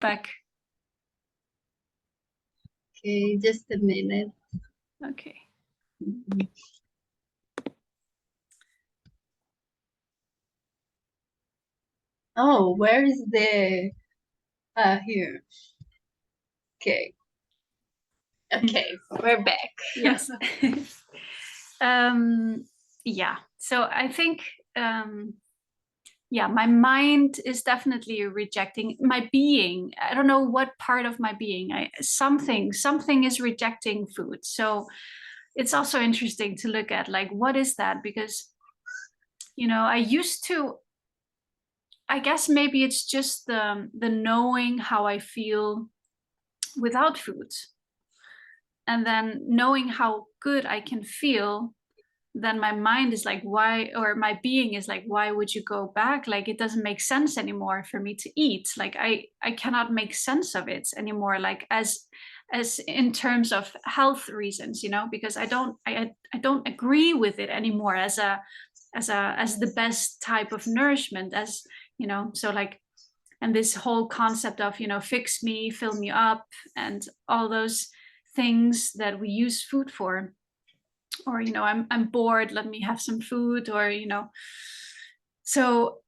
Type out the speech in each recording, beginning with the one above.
back. Okay, just a minute. Okay. Oh, where is the here? Okay. Okay, we're back. Yes. Yeah. So I think yeah, my mind is definitely rejecting my being. I don't know what part of my being. Something is rejecting food. So it's also interesting to look at, like, what is that? Because I used to, I guess maybe it's just the knowing how I feel without food, and then knowing how good I can feel. Then my mind is like, why, or my being is like, why would you go back? Like, it doesn't make sense anymore for me to eat. Like, I cannot make sense of it anymore, like as in terms of health reasons, because I don't agree with it anymore as the best type of nourishment, so like, and this whole concept of fix me, fill me up, and all those things that we use food for. Or I'm bored, let me have some food. Or so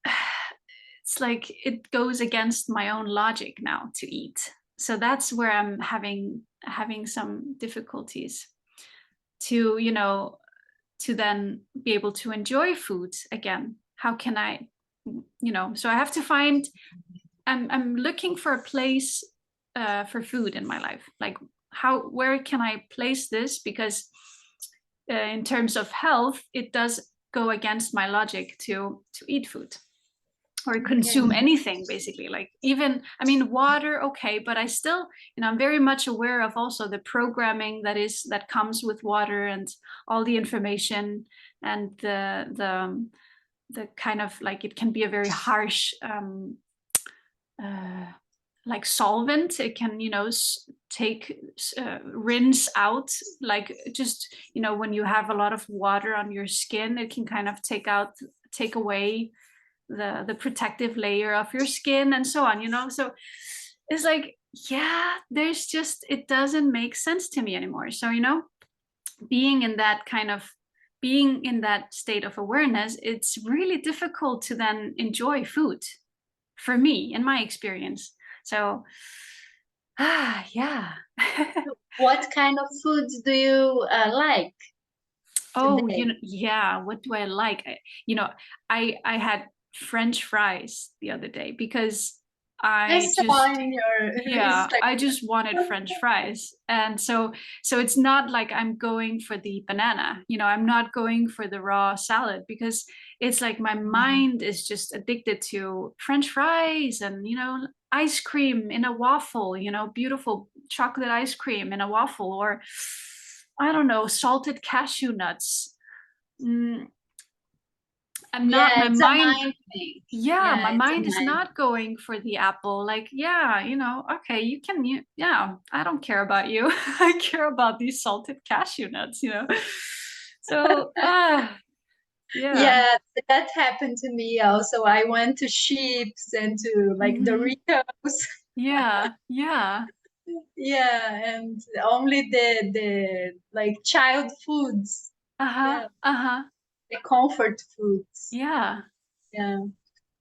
it's like it goes against my own logic now to eat. So that's where I'm having some difficulties to to then be able to enjoy food again. How can I, so I have to find, I'm looking for a place for food in my life. Like, where can I place this? Because in terms of health, it does go against my logic to eat food or consume anything, basically. Like, even, I mean, water, okay, but I still, I'm very much aware of also the programming that comes with water, and all the information, and the kind of, like, it can be a very harsh like solvent. It can rinse out, like, just when you have a lot of water on your skin, it can kind of take away the protective layer of your skin, and so on. So it's like, yeah, it doesn't make sense to me anymore. So being in that state of awareness, it's really difficult to then enjoy food, for me, in my experience. So yeah. What kind of foods do you like? Oh, today? yeah, what do I like? I had French fries the other day because I I saw just, in your yeah, I Instagram. just wanted French fries. And so it's not like I'm going for the banana, I'm not going for the raw salad, because it's like my mind is just addicted to French fries and, ice cream in a waffle, beautiful chocolate ice cream in a waffle, or I don't know, salted cashew nuts. Mm, I'm not, Yeah, my it's a mind, mind thing. yeah, my Yeah, it's a mind is mind. not going for the apple. Like, yeah, okay, yeah, I don't care about you. I care about these salted cashew nuts. So, yeah. Yeah, that happened to me also. I went to Chips and to like Mhm. Doritos. Yeah, yeah, Yeah, and only the like child foods. uh-huh, Yeah, uh-huh, the comfort foods. yeah. Yeah.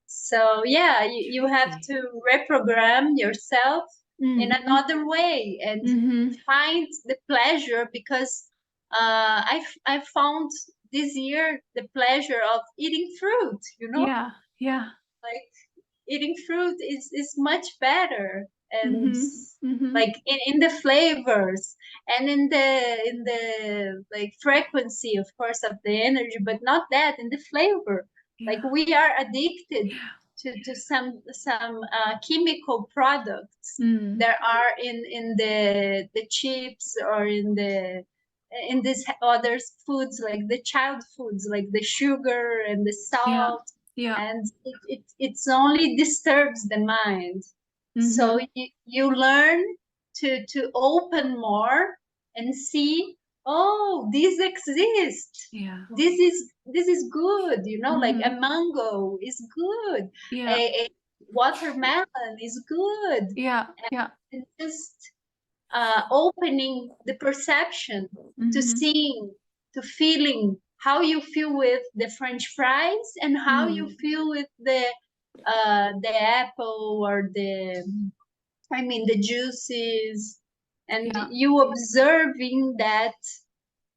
So yeah, you have to reprogram yourself in Mm-hmm. another way and Mm-hmm. find the pleasure, because I found this year the pleasure of eating fruit, Yeah, yeah. like eating fruit is much better, and Mm-hmm. Mm-hmm. like in the flavors, and in the like frequency, of course, of the energy, but not that in the flavor. Like, Yeah. we are addicted to some chemical products Mm. that are in the chips, or in these other foods, like the child foods, like the sugar and the Yeah. salt, Yeah. and it's only disturbs the mind. So Mm-hmm. you learn to open more and see, oh, this exists. Yeah. This is good, like a Mm-hmm. mango is good. Yeah. A watermelon is good. Yeah. Yeah. And just opening the perception to seeing, to feeling how you feel with the French fries and how you feel with the apple or the juices, and Yeah. you observing that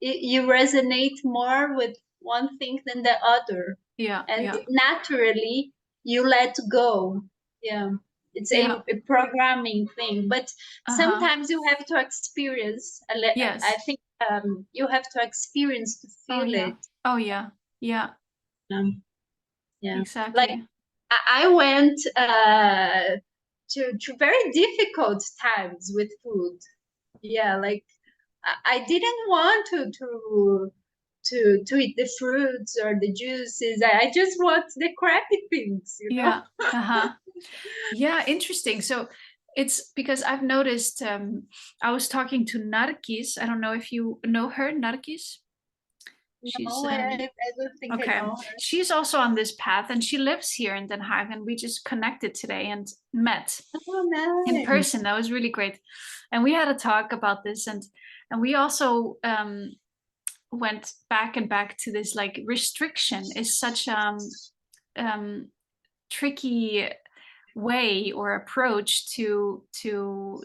you resonate more with one thing than the other, Yeah. and Yeah. naturally you let go. Yeah, it's Yeah. a programming thing, but Uh-huh. sometimes you have to experience. I Yes. think you have to experience to Oh feel yeah. it. Oh yeah. Yeah. Yeah, like Exactly. I went to very difficult times with food. Yeah, like I didn't want to eat the fruits or the juices. I just want the crappy things, you know? Yeah. Uh-huh. Yeah, interesting. So it's because I've noticed I was talking to Narkis. I don't know if you know her, Narkis. She's No, I don't think I okay. know her. She's also on this path and she lives here in Den Haag and we just connected today and met Oh, in nice. person. That was really great. And we had a talk about this and we also went back and back to this like restriction is such um tricky way or approach to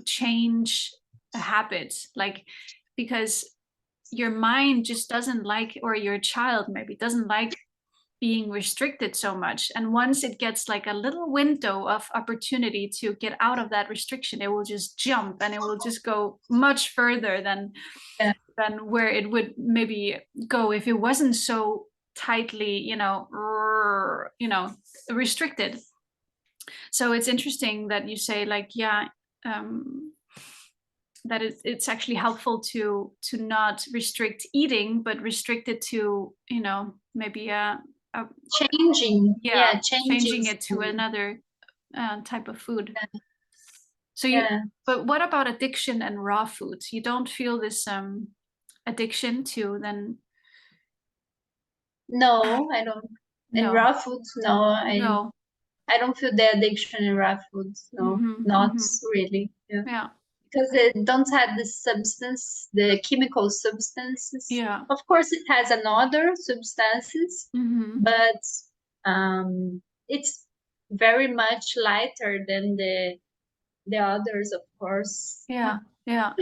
change a habit, like because your mind just doesn't like, or your child maybe doesn't like being restricted so much, and once it gets like a little window of opportunity to get out of that restriction, it will just jump and it will just go much further Yeah. than where it would maybe go if it wasn't so tightly, restricted. So it's interesting that you say like, yeah, um, that it's actually helpful to not restrict eating, but restrict it to, maybe a Changing. yeah, Yeah, changing. changing it to another type of food. So Yeah. but what about addiction and raw foods? You don't feel this addiction to then? No, I don't. In No, raw foods, no, no. I don't feel the addiction in raw foods. No, not really. Yeah. Yeah, Because it don't have the substance, the chemical substances. yeah. Of course, it has another substances, but it's very much lighter than the others, of course. Yeah, yeah.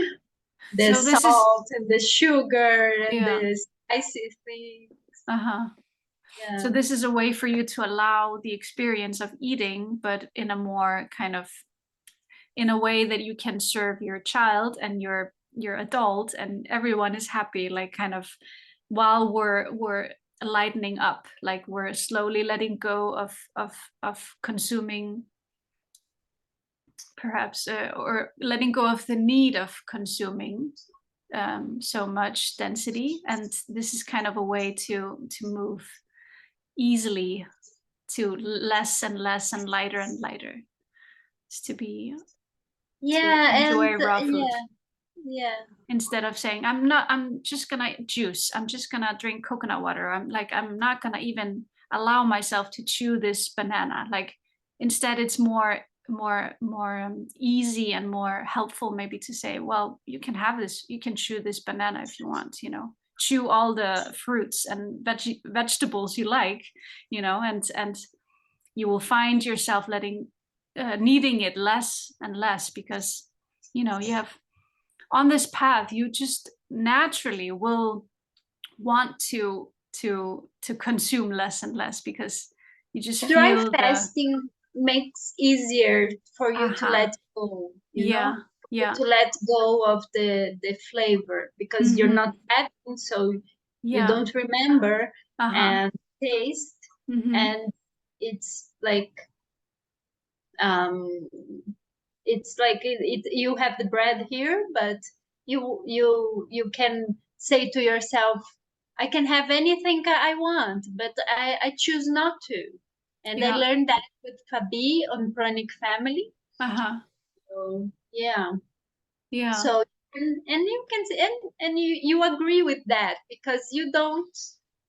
The So this is salt and the sugar and yeah. the spicy thing. Uh-huh. So Yeah. this is a way for you to allow the experience of eating, but in a more kind of, in a way that you can serve your child and your adult and everyone is happy, like kind of while we're lightening up, like we're slowly letting go of consuming, perhaps, or letting go of the need of consuming so much density, and this is kind of a way to move easily to less and less and lighter, is to be to Yeah, and enjoy raw food yeah. instead of saying I'm just gonna juice, I'm just gonna drink coconut water, I'm not gonna even allow myself to chew this banana. Like instead it's more easy and more helpful maybe to say, well, you can have this, you can chew this banana if you want, chew all the fruits and vegetables you like, and you will find yourself needing it less and less, because you have on this path, you just naturally will want to consume less and less, because you just Dry feel the fasting makes easier for you to aha. let go, Yeah, yeah. to let go of the flavor, because you're not having, so you Yeah. don't remember Uh-huh. and taste, and it's like um you have the bread here, but you can say to yourself, I can have anything I want, but I choose not to. And I Yeah. learned that with Fabi on Pranic Family. Uh-huh. So yeah. Yeah. So and you can and you agree with that, because you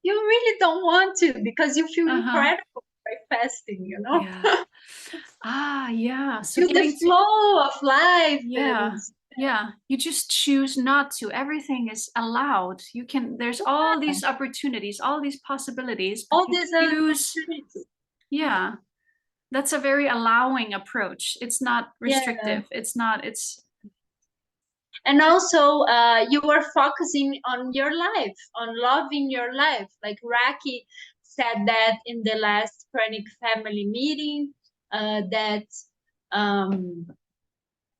really don't want to, because you feel Uh-huh. incredible. fasting, you know. Yeah. Yeah. So To the flow of life. yeah. Yeah, you just choose not to. Everything is allowed. You can, there's all these opportunities, all these possibilities, but All you these choose. opportunities. Yeah, that's a very allowing approach. It's not Yeah. restrictive. It's not, it's. And also, you are focusing on your life, on loving your life. Like Raki said that in the last Pranic family meeting, that um,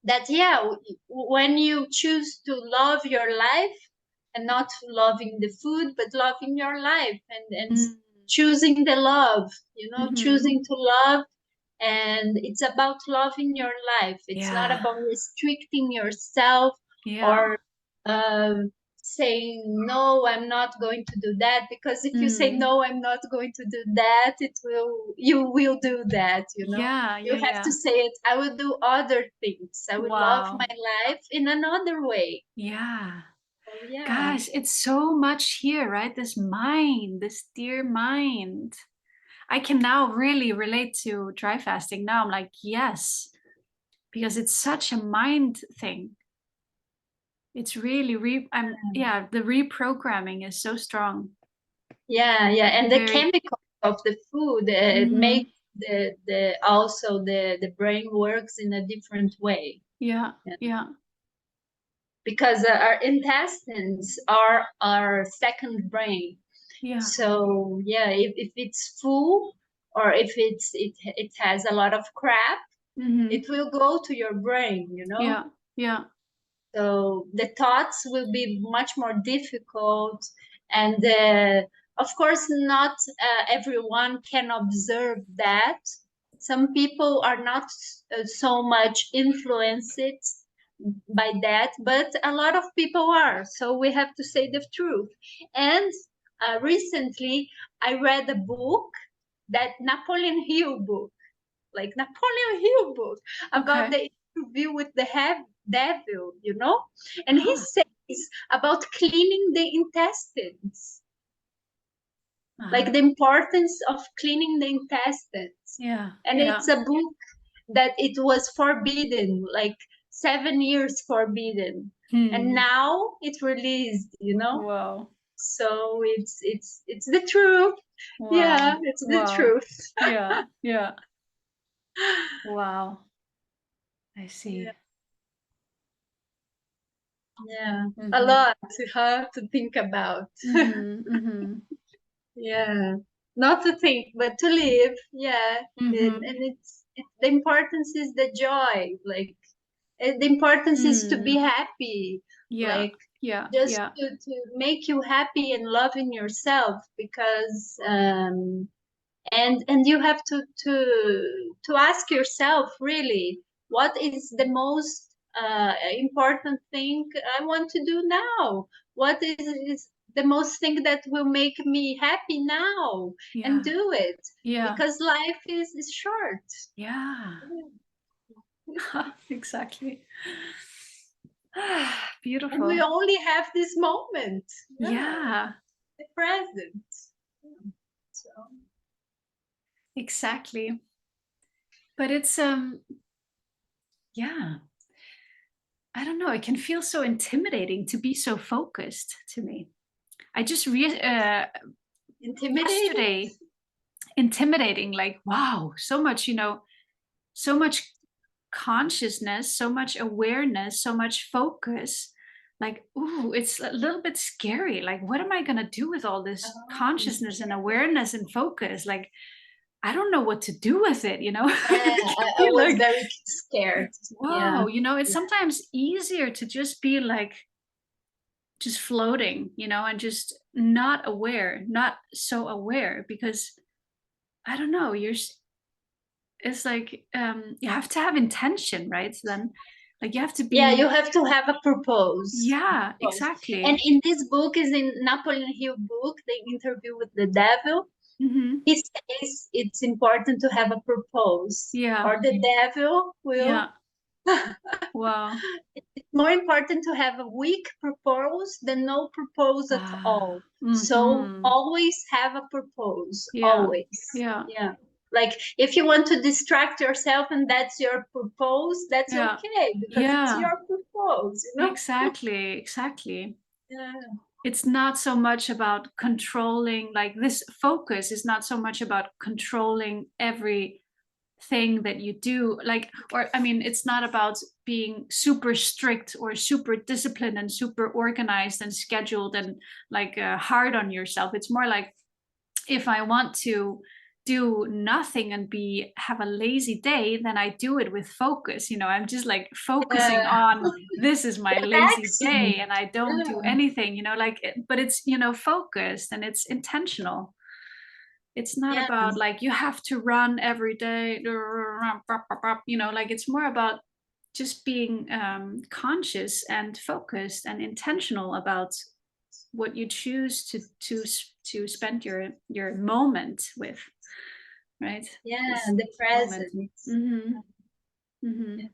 that yeah, when you choose to love your life and not loving the food, but loving your life and choosing the love, you know, choosing to love. And it's about loving your life. It's not about restricting yourself or saying, no, I'm not going to do that. Because if you say, no, I'm not going to do that, you will do that, you know? You have to say it, I will do other things. I will love my life in another way. Yeah. Oh, yeah. Gosh, it's so much here, right? This mind, this dear mind. I can now really relate to dry fasting. Now I'm like, yes, because it's such a mind thing. It's really the reprogramming is so strong. Yeah, yeah, and the chemicals of the food it makes the also the brain works in a different way. Yeah. Because our intestines are our second brain. Yeah. So yeah, if it's full or if it has a lot of crap, it will go to your brain, you know. Yeah. So the thoughts will be much more difficult, and of course, not everyone can observe that. Some people are not so much influenced by that, but a lot of people are. So we have to say the truth. And recently, I read a book, that Napoleon Hill book, like Napoleon Hill book, about the interview with the devil, you know, and he says about cleaning the intestines, like the importance of cleaning the intestines. And it's a book that it was forbidden, like 7 years forbidden, and now it's released, you know. Wow. So it's the truth. Wow. Yeah, it's the truth. Yeah. Wow. I see. Yeah, a lot to think about. Yeah, not to think, but to live. Yeah, and it's the importance is the joy. Like the importance is to be happy. Like just to make you happy and loving yourself, because and you have to ask yourself, really, what is the most important thing I want to do now? What is the most thing that will make me happy now? And do it, because life is short. Exactly. Beautiful. And we only have this moment. The present. So exactly. But it's yeah, I don't know, it can feel so intimidating to be so focused to me. I just yesterday, intimidating, like, wow, so much, you know, so much consciousness, so much awareness, so much focus. Like, ooh, it's a little bit scary. Like, what am I gonna do with all this consciousness and awareness and focus? Like, I don't know what to do with it, you know? Yeah, I was very scared. Wow, you know, it's sometimes easier to just be like, just floating, you know, and just not aware, not so aware, because I don't know, it's like you have to have intention, right? So then, like, you have to be. Yeah, you have to have a purpose. Yeah, exactly. And in this book, is in Napoleon Hill book, the interview with the devil. He says it's important to have a purpose. Yeah. Or the devil will. Yeah. Wow. It's more important to have a weak purpose than no purpose at all. So always have a purpose. Always. Yeah. Yeah. Like if you want to distract yourself and that's your purpose, that's okay, because it's your purpose, you know? Exactly. Yeah. It's not so much about controlling, like this focus is not so much about controlling every thing that you do, like, or I mean, it's not about being super strict or super disciplined and super organized and scheduled and like hard on yourself. It's more like, if I want to do nothing and have a lazy day, then I do it with focus. I'm just like focusing on, this is my lazy day and I don't do anything, like, but it's, focused and it's intentional. It's not about like you have to run every day, like it's more about just being conscious and focused and intentional about what you choose to spend your moment with, right? The present. Mm-hmm. Mm-hmm.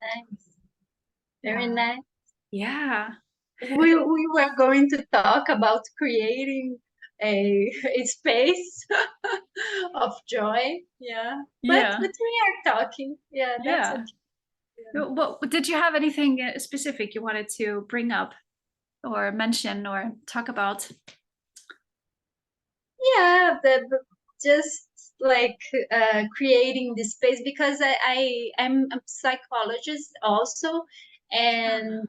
Nice. Very nice. Yeah. We were going to talk about creating a space of joy. Yeah. But we are talking. Yeah, that's okay. Well, did you have anything specific you wanted to bring up or mention or talk about? Yeah, just like creating this space, because I'm a psychologist also, and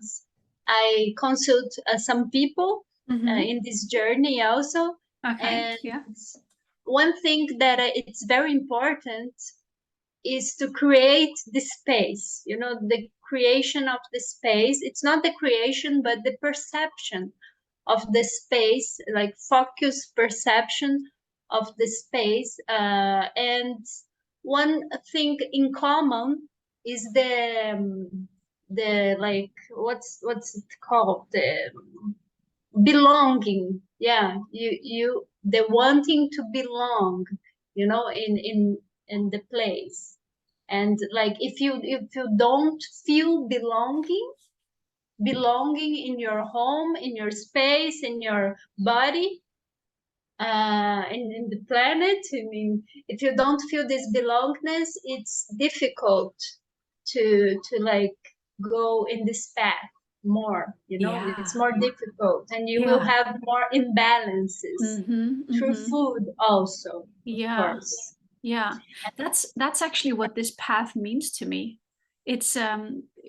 I consult some people in this journey also. Okay. And one thing that it's very important is to create the space, the creation of the space. It's not the creation, but the perception of the space, like focus perception of the space. And one thing in common is the like, what's it called? The belonging. Yeah, you the wanting to belong, in the place. And like if you don't feel belonging in your home, in your space, in your body, in the planet, I mean, if you don't feel this belongingness, it's difficult to like go in this path more, it's more difficult, and you will have more imbalances through food also, of course. That's actually what this path means to me. It's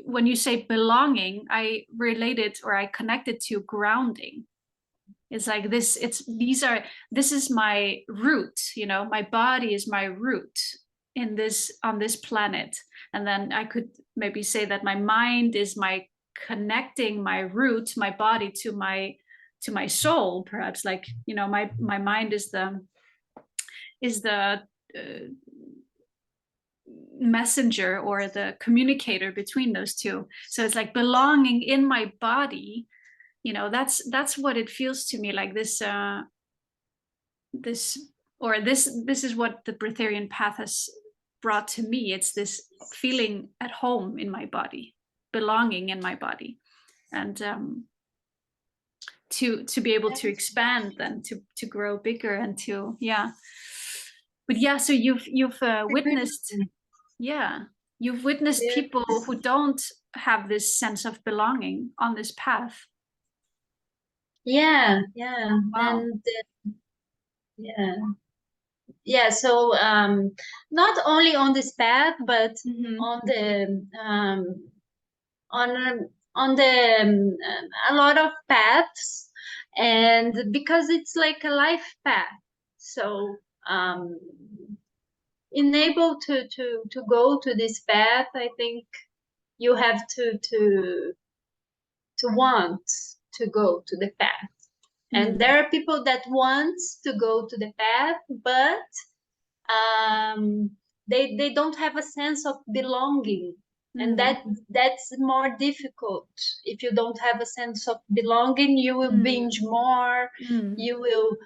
when you say belonging, I relate it, or I connect it to grounding. It's like this, this is my root, my body is my root on this planet. And then I could maybe say that my mind is my connecting my root, my body to my soul, perhaps, like, my mind is the messenger or the communicator between those two. So it's like belonging in my body, that's what it feels to me like. This is what the breatharian path has brought to me. It's this feeling at home in my body, belonging in my body, and to be able to expand, then to grow bigger, and to but so you've witnessed you've witnessed people who don't have this sense of belonging on this path. Wow. And so not only on this path, but on the on the a lot of paths, and because it's like a life path. So enable to go to this path, I think you have to want to go to the path. And there are people that want to go to the path, but they don't have a sense of belonging. And that's more difficult. If you don't have a sense of belonging, you will binge more, you will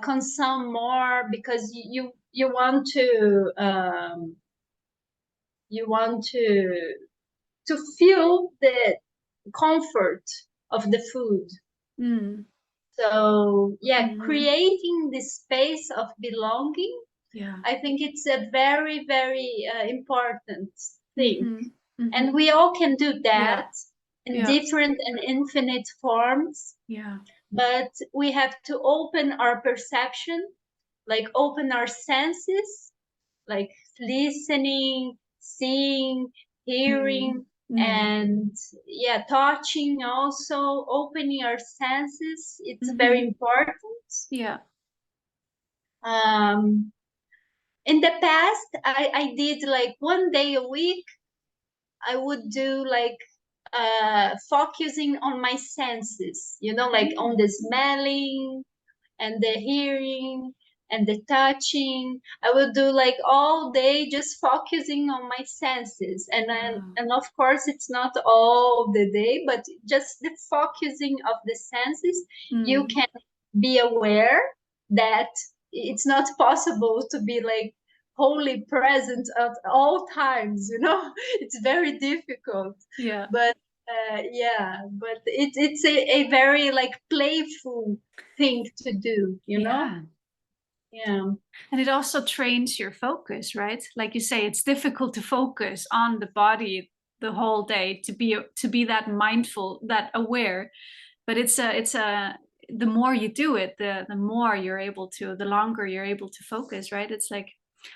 consume more, because you want to feel the comfort of the food. So creating this space of belonging Yeah. I think it's a very, very important thing. Mm-hmm. And we all can do that in Yeah. different and infinite forms. Yeah. But we have to open our perception, like open our senses, like listening, seeing, hearing, and yeah, touching also, opening our senses. It's very important. Yeah. In the past, I did like 1 day a week. I would do like focusing on my senses, you know, like on the smelling and the hearing and the touching. I will do like all day just focusing on my senses. And then, and of course it's not all the day, but just the focusing of the senses, you can be aware that it's not possible to be like wholly present at all times, you know. It's very difficult. Yeah. But yeah, but it's a very like playful thing to do, you know. Yeah. And it also trains your focus, right? Like you say, it's difficult to focus on the body the whole day, to be that mindful, that aware. But it's a the more you do it, the more you're able to, the longer you're able to focus, right? It's like,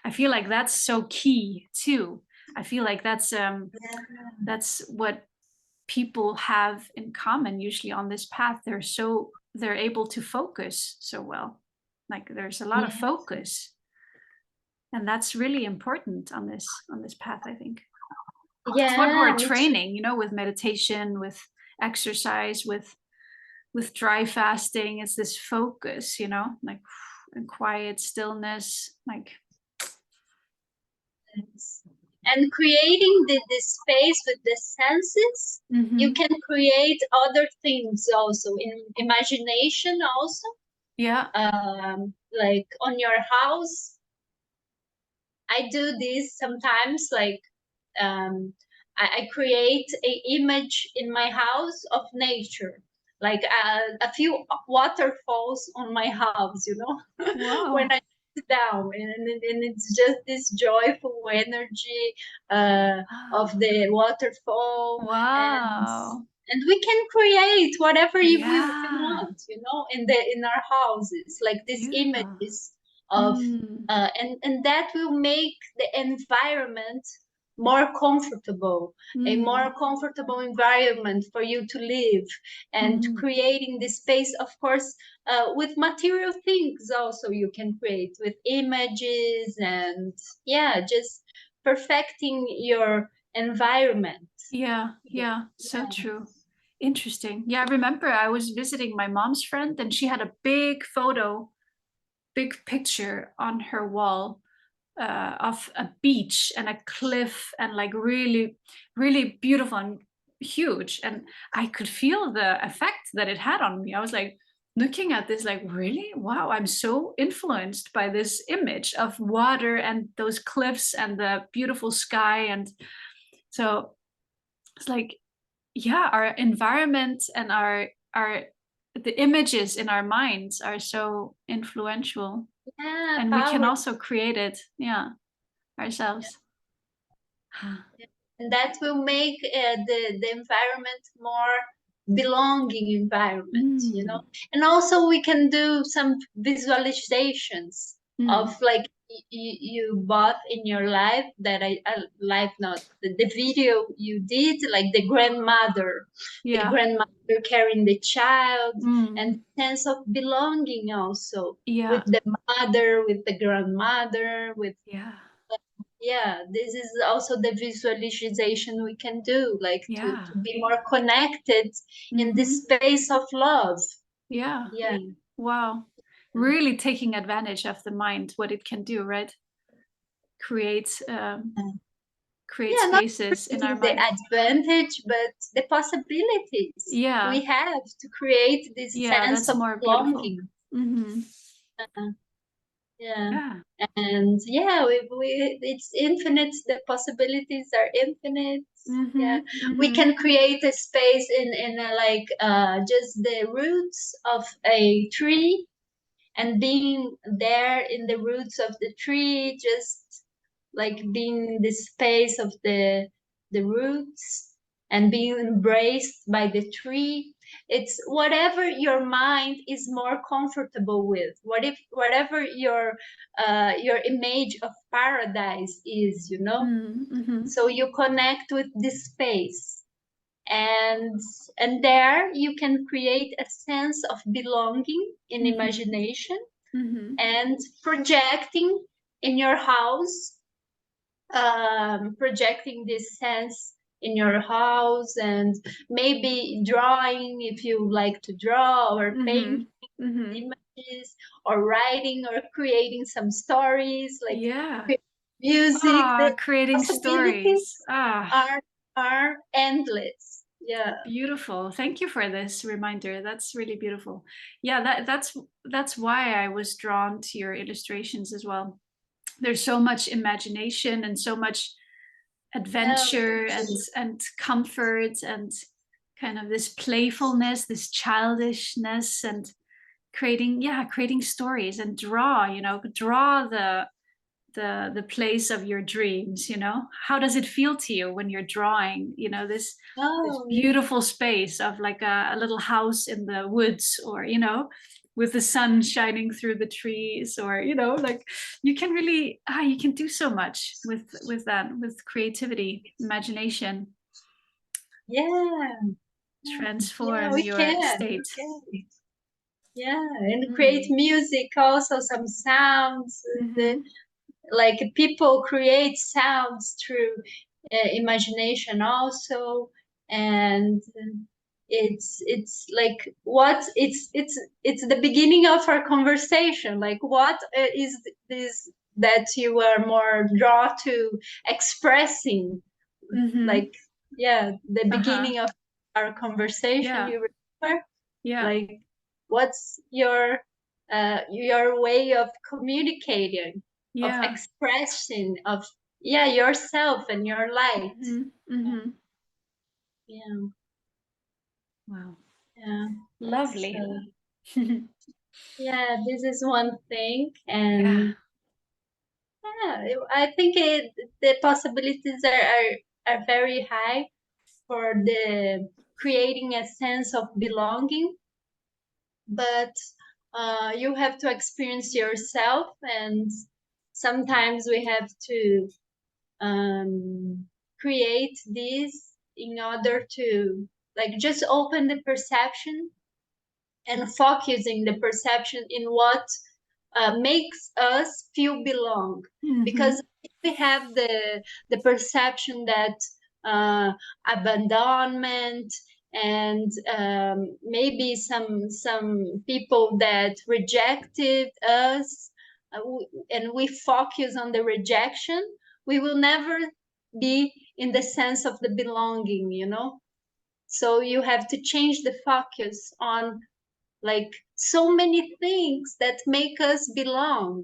I feel like that's so key too. I feel like that's what people have in common usually on this path. They're able to focus so well. Like there's a lot of focus, and that's really important on this path, I think. It's what we're training, you know, with meditation, with exercise, with dry fasting. It's this focus, you know, like, and quiet stillness, like. And creating the space with the senses, you can create other things also in imagination also. Yeah. Like on your house, I do this sometimes, like I create an image in my house of nature, like a few waterfalls on my house, you know. Wow. When I sit down, and it's just this joyful energy of the waterfall. Wow. And we can create whatever we want, you know, in our houses, like these images of and that will make the environment more comfortable, a more comfortable environment for you to live, and creating this space, of course, with material things also you can create with images, and yeah, just perfecting your environment. Yeah, so true. Interesting. Yeah, I remember I was visiting my mom's friend, and she had a big picture on her wall of a beach and a cliff, and like really, really beautiful and huge. And I could feel the effect that it had on me. I was like looking at this, like, really? Wow, I'm so influenced by this image of water and those cliffs and the beautiful sky. And so it's like, yeah, our environment and our the images in our minds are so influential. And we can also create it, ourselves. And that will make the environment more belonging environment, you know. And also we can do some visualizations of like you both in your life, that I life, not the video you did, like the grandmother carrying the child, and sense of belonging also, with the mother, with the grandmother, with this is also the visualization we can do, like to be more connected in this space of love. Wow. Really taking advantage of the mind, what it can do, right? Create spaces in our mind. The advantage, but the possibilities we have to create this sense of belonging. And it's infinite. The possibilities are infinite. We can create a space in like just the roots of a tree, and being there in the roots of the tree, just like being in the space of the roots and being embraced by the tree. It's whatever your mind is more comfortable with. Whatever your image of paradise is, you know. Mm-hmm. So you connect with this space, and there you can create a sense of belonging in Mm-hmm. imagination, Mm-hmm. and projecting in your house, projecting this sense in your house, and maybe drawing if you like to draw, or paint Mm-hmm. images, or writing, or creating some stories, like Yeah. music. The Creating possibilities stories. are endless. Yeah. Beautiful. Thank you for this reminder. That's really beautiful. Yeah, that's why I was drawn to your illustrations as well. There's so much imagination and so much adventure and comfort and kind of this playfulness, this childishness, and creating stories, and draw the place of your dreams. How does it feel to you when you're drawing this beautiful space of like a little house in the woods, or with the sun shining through the trees, or like you can really you can do so much with that, with creativity, imagination. Yeah. Transform We your can. state. Yeah, and create music also, some sounds. Like people create sounds through imagination also, and it's like what it's the beginning of our conversation. Like what is this that you are more drawn to expressing? Like, yeah, the beginning of our conversation, you remember? Like, what's your way of communicating, of expressing, of yourself and your light? Yeah. Wow. Yeah. Lovely. So, yeah, this is one thing, and I think the possibilities are very high for the creating a sense of belonging, but you have to experience yourself, and sometimes we have to create this in order to, like, just open the perception and focusing the perception in what makes us feel belong. Because if we have the perception that abandonment, and maybe some people that rejected us, and we focus on the rejection, we will never be in the sense of the belonging, so you have to change the focus on, like, so many things that make us belong,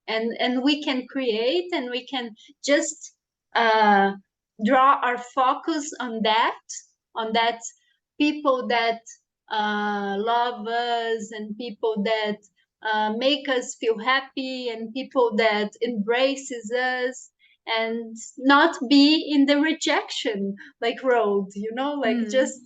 and we can create, and we can just draw our focus on that people that love us, and people that make us feel happy, and people that embraces us, and not be in the rejection like road, like just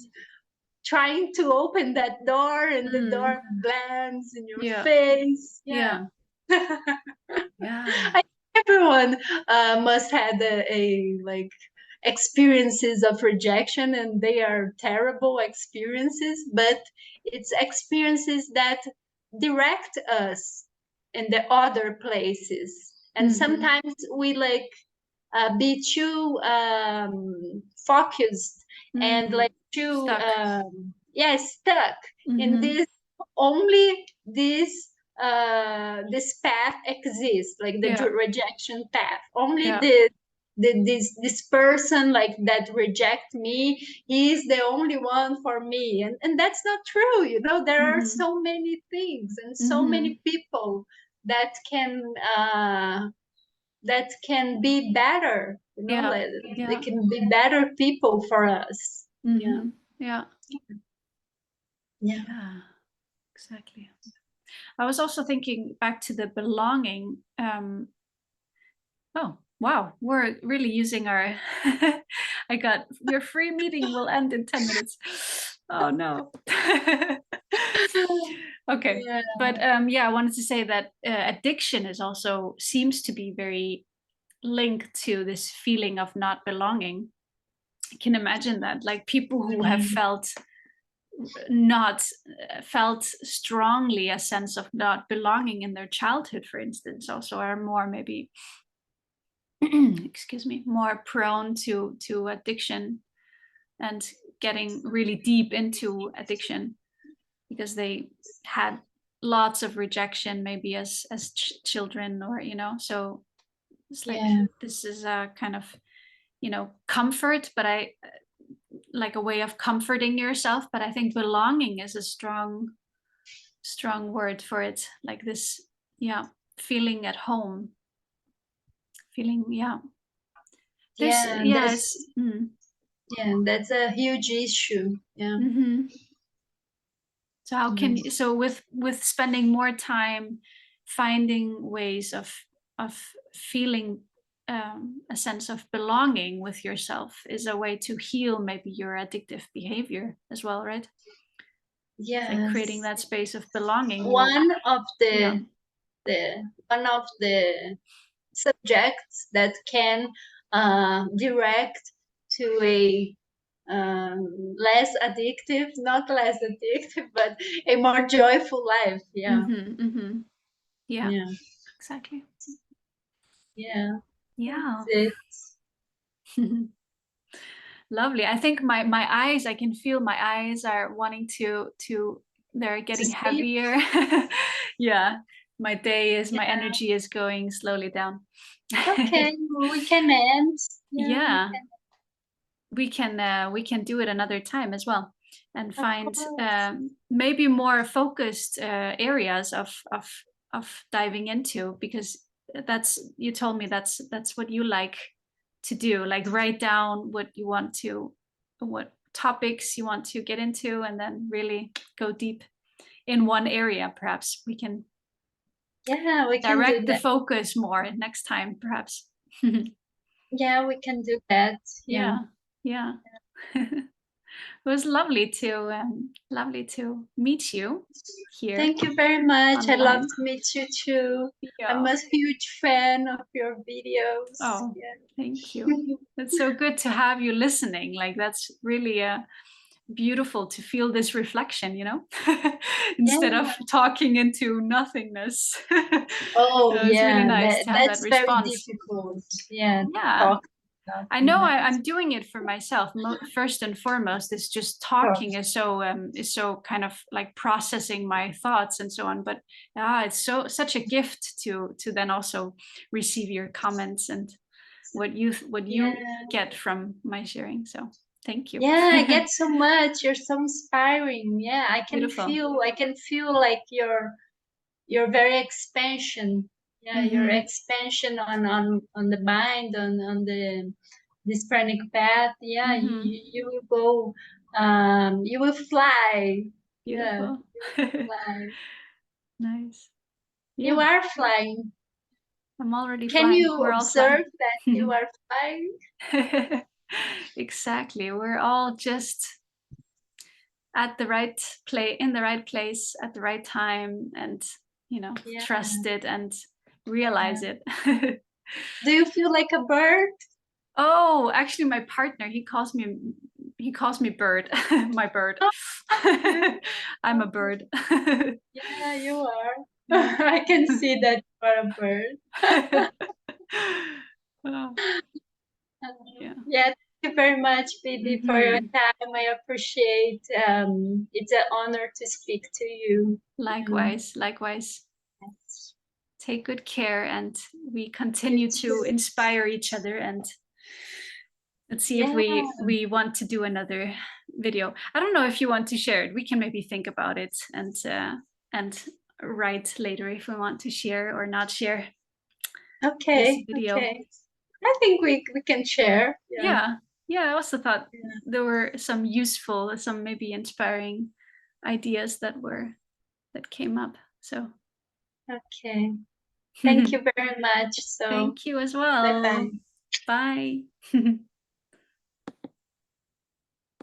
trying to open that door, and the door lands in your face. Yeah. I think everyone must have a like experiences of rejection, and they are terrible experiences, but it's experiences that direct us in the other places. And sometimes we like be too focused, and like too Stuck. stuck in this, only this this path exists, like the rejection path, only this person like that reject me, he's the only one for me, and that's not true. There are so many things and so many people that can be better, like, they can be better people for us. Yeah, exactly. I was also thinking back to the belonging. Oh, wow, we're really using our I got your free meeting will end in 10 minutes. Oh no. Okay. Yeah. But yeah, I wanted to say that addiction is also seems to be very linked to this feeling of not belonging. I can imagine that, like people who have not felt strongly a sense of not belonging in their childhood, for instance, also are more maybe excuse me, more prone to addiction and getting really deep into addiction because they had lots of rejection maybe as children, or so it's like this is a kind of comfort, but I like a way of comforting yourself. But I think belonging is a strong word for it, like this, yeah, feeling at home, feeling, yeah. There's, yeah, it's yeah, that's a huge issue. Yeah. So how can you, so with spending more time finding ways of feeling a sense of belonging with yourself is a way to heal maybe your addictive behavior as well, right? Yeah, like creating that space of belonging. One of the subjects that can direct to a less addictive, not less addictive, but a more joyful life. Yeah. Yeah, exactly. Yeah. Yeah. It's Lovely. I think my eyes, I can feel my eyes are wanting to they're getting heavier. Yeah. My energy is going slowly down. okay. We can end. Yeah. We can do it another time as well, and find maybe more focused areas of diving into, because you told me that's what you like to do, like write down what topics you want to get into, and then really go deep in one area. Perhaps we can direct the focus more next time, perhaps. Yeah, we can do that. Yeah. It was lovely to meet you here. Thank you very much. Online. I love to meet you too. Yeah. I'm a huge fan of your videos. Oh, thank you. It's so good to have you listening. Like, that's really beautiful to feel this reflection, instead of talking into nothingness. It's really nice to have that response. Very difficult. Yeah. I know I'm doing it for myself. First and foremost, it's just talking is so kind of like processing my thoughts and so on. But it's such a gift to then also receive your comments and what you get from my sharing. So thank you. Yeah, I get so much. You're so inspiring. Yeah, I can feel like your very expansion. Yeah, your expansion on the mind, on this pranic path. Yeah, you will go, you will fly. Beautiful. Yeah, you will fly. Nice. Yeah. You are flying. I'm already flying. Can you observe that you are flying? Exactly. We're all just at the right in the right place at the right time, and trust it and realize it. Do you feel like a bird? Oh, actually, my partner, he calls me bird. My bird. I'm a bird. Yeah, you are. I can see that you are a bird. Yeah, thank you very much, Phoebe, for your time. I appreciate. It's an honor to speak to you. Likewise. Yes. Take good care, and we continue to inspire each other, and let's see if we want to do another video. I don't know if you want to share it. We can maybe think about it and write later if we want to share or not share. Okay. Video. Okay. I think we can share. Yeah. I also thought there were some useful, some maybe inspiring ideas that came up. So Okay. Thank you very much. So thank you as well. bye-bye. Bye.